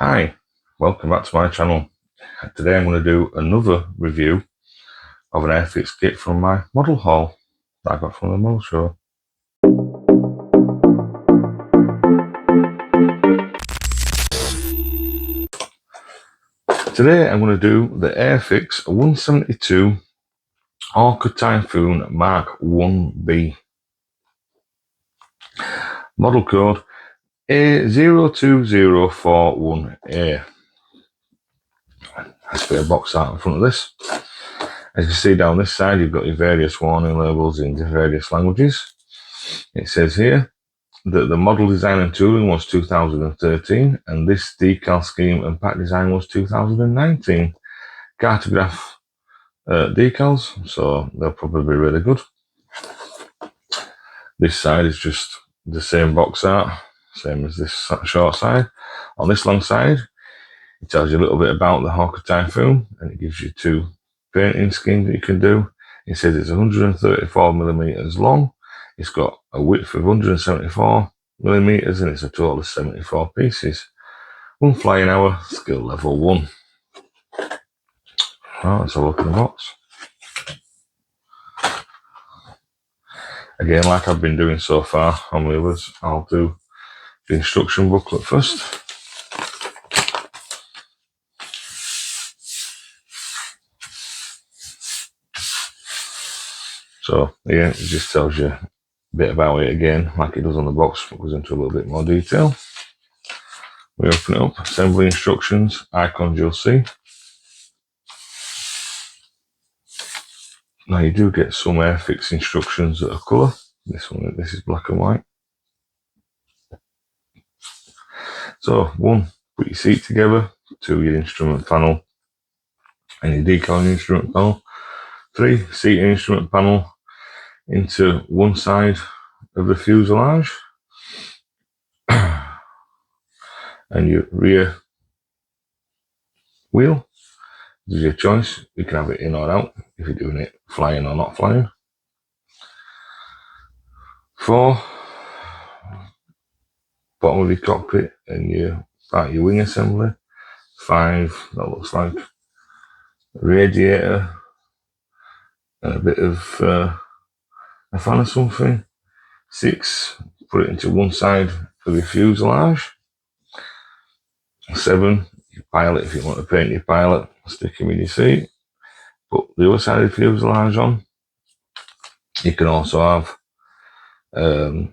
Hi, welcome back to my channel. Today I'm going to do another review of an AIRFIX kit from my model haul that I got from the model show. Today I'm going to do the AIRFIX 172 Hawker Typhoon MK. Model code A02041A. That's a bit of box art in front of this. As you can see down this side, you've got your various warning labels in various languages. It says here that the model design and tooling was 2013, and this decal scheme and pack design was 2019. Cartograph decals, so they'll probably be really good. This side is just the same box art, same as this short side. On this long side, it tells you a little bit about the Hawker Typhoon, and it gives you two painting schemes that you can do. It says it's 134mm long. It's got a width of 174mm, and it's a total of 74 pieces. One flying hour, skill level 1. Right, let's have a look in the box. Again, like I've been doing so far on the others, I'll do the instruction booklet first. So yeah, it just tells you a bit about it again, like it does on the box, but goes into a little bit more detail. We open it up, assembly instructions, icons you'll see. Now you do get some AIRFIX instructions that are colour. This is black and white. So 1, put your seat together. 2, your instrument panel and your decal instrument panel. 3, seat and instrument panel into one side of the fuselage. And your rear wheel. This is your choice. You can have it in or out if you're doing it flying or not flying. 4, bottom of your cockpit and your wing assembly. 5, that looks like a radiator and a bit of a fan or something. 6, put it into one side of your fuselage. 7, your pilot, if you want to paint your pilot, stick him in your seat. Put the other side of the fuselage on. You can also have the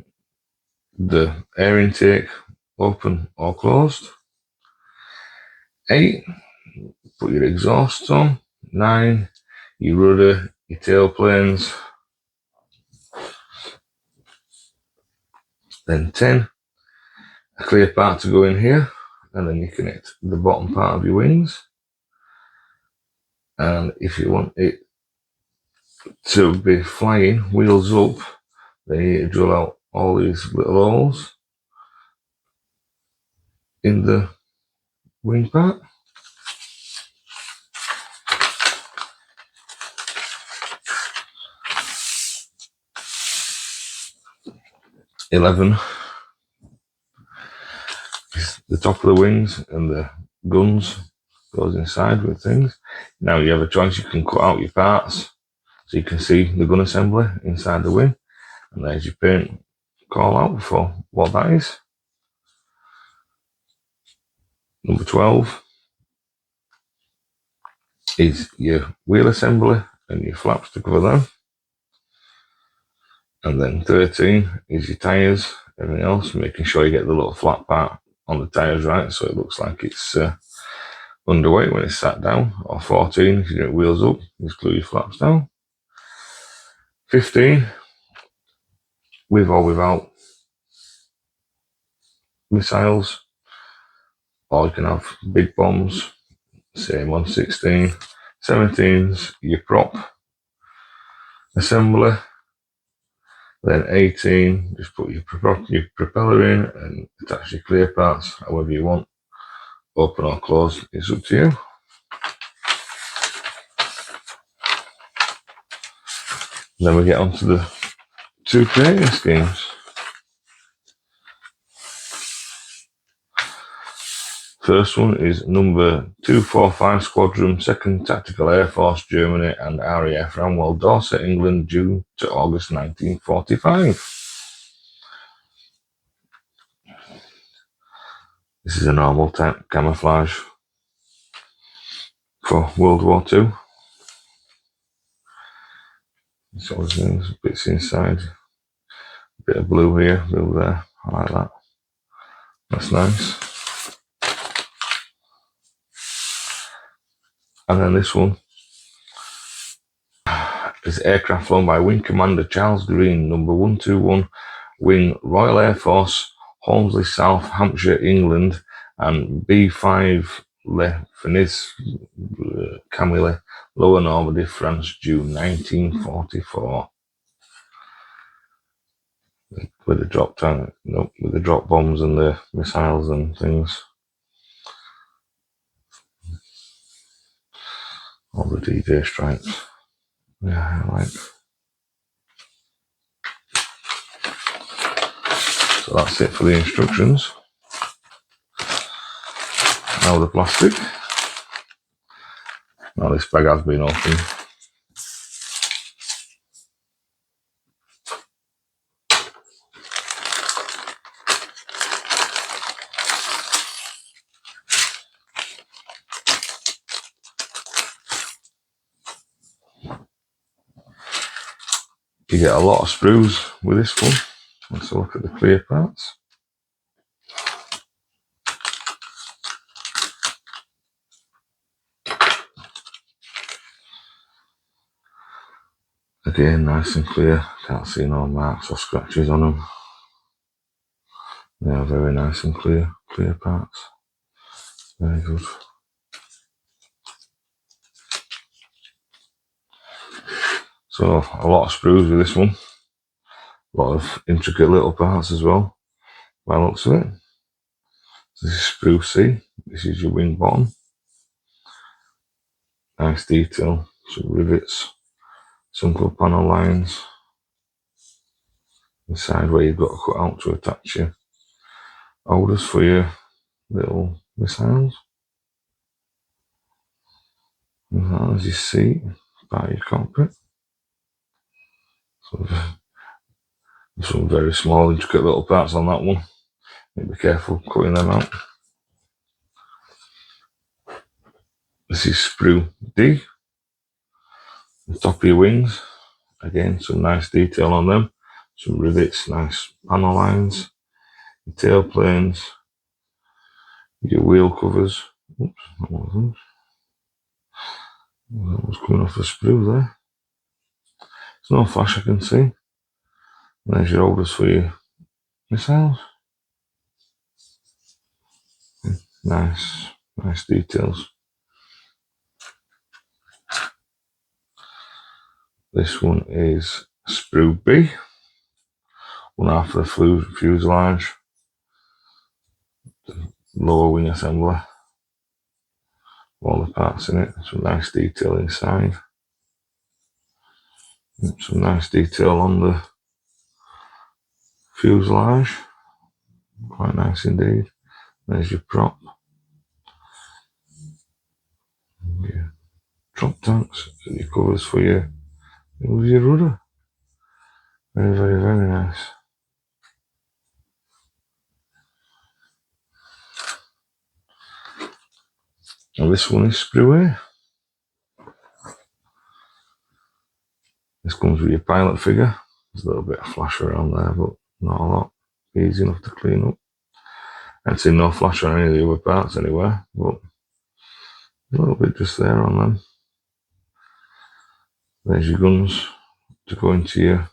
air intake open or closed. 8, put your exhaust on. 9, your rudder, your tail planes. Then 10, a clear part to go in here, and then you connect the bottom part of your wings. And if you want it to be flying wheels up, then you drill out all these little holes in the wing part. 11 is the top of the wings, and the guns goes inside with things. Now you have a choice. You can cut out your parts so you can see the gun assembly inside the wing, and there's your paint call out for what that is. Number 12 is your wheel assembly and your flaps to cover them. And then 13 is your tyres, everything else, making sure you get the little flat part on the tyres right, so it looks like it's underweight when it's sat down. Or 14, if you get wheels up, just glue your flaps down. 15, with or without missiles, or you can have big bombs, same on 16. 17's your prop assembly. Then 18, just put your propeller in and attach your clear parts however you want, open or close, it's up to you. Then we get on to the two painting schemes. First one is number 245 Squadron, 2nd Tactical Air Force, Germany, and RAF Ranwell, Dorset, England, June to August 1945. This is a normal type camouflage for World War II. So there's bits inside, a bit of blue here, blue there. I like that. That's nice. And then this one is aircraft flown by Wing Commander Charles Green, number 121 Wing, Royal Air Force, Holmesley, South Hampshire, England, and B5 Le Finis, Camille, Lower Normandy, France, June 1944. With the drop tank, nope, with the drop bombs and the missiles and things. All the D-Day stripes. Yeah, I like. So that's it for the instructions. Now the plastic. Now this bag has been opened. You get a lot of sprues with this one. Let's look at the clear parts. Again, nice and clear. Can't see no marks or scratches on them. They are very nice and clear parts. Very good. So a lot of sprues with this one. A lot of intricate little parts as well, by the looks of it. This is sprue C. This is your wing bottom. Nice detail, some rivets, some good panel lines. Inside where you've got to cut out to attach your holders for your little missiles. And that is your seat, part of your cockpit. So some very small, intricate little parts on that one. Be careful cutting them out. This is sprue D. The top of your wings. Again, some nice detail on them. Some rivets, nice panel lines. Your tail planes. Your wheel covers. Oops, that wasn't. That was coming off the sprue there. There's no flash I can see. There's your holders for your missiles. Nice details. This one is sprue B. One half of the fuselage. The lower wing assembly. All the parts in it. Some nice detail inside. Some nice detail on the fuselage. Quite nice indeed. There's your prop. Your drop tanks. And your covers for your rudder. Very, very, very nice. And this one is sprue A. This comes with your pilot figure. There's a little bit of flash around there, but not a lot. Easy enough to clean up. I'd say no flash on any of the other parts anywhere, but a little bit just there on them. There's your guns to go into your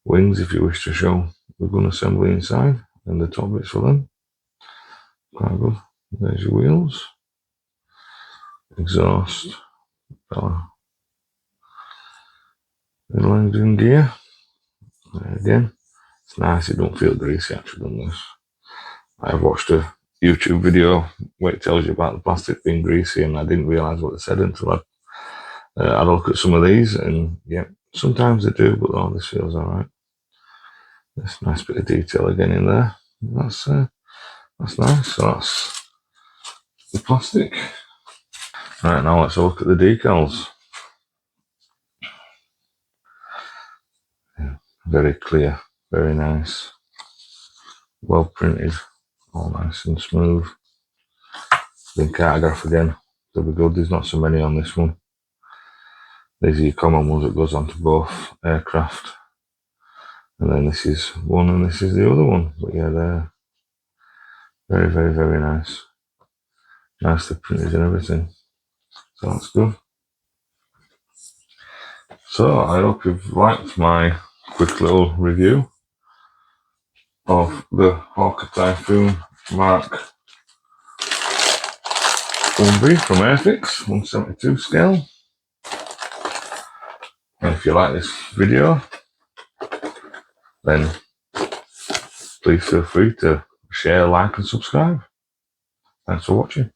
wings if you wish to show the gun assembly inside and the top bits for them. Quite good. There's your wheels, exhaust, propeller, and landing gear. There again, it's nice, it don't feel greasy actually on this. I've watched a YouTube video where it tells you about the plastic being greasy, and I didn't realise what they said until I had a look at some of these, and yeah, sometimes they do, but oh, this feels alright. There's a nice bit of detail again in there. That's nice. So that's the plastic. Right, now let's have a look at the decals. Yeah, very clear, very nice, well printed, all nice and smooth. Been cartograph again, they'll be good. There's not so many on this one. These are your common ones that goes onto both aircraft. And then this is one and this is the other one. But yeah, they're very, very, very nice. Nicely printed and everything. So that's good. So I hope you've liked my quick little review of the Hawker Typhoon Mark 1B from AIRFIX 172 scale. And if you like this video, then please feel free to share, like and subscribe. Thanks for watching.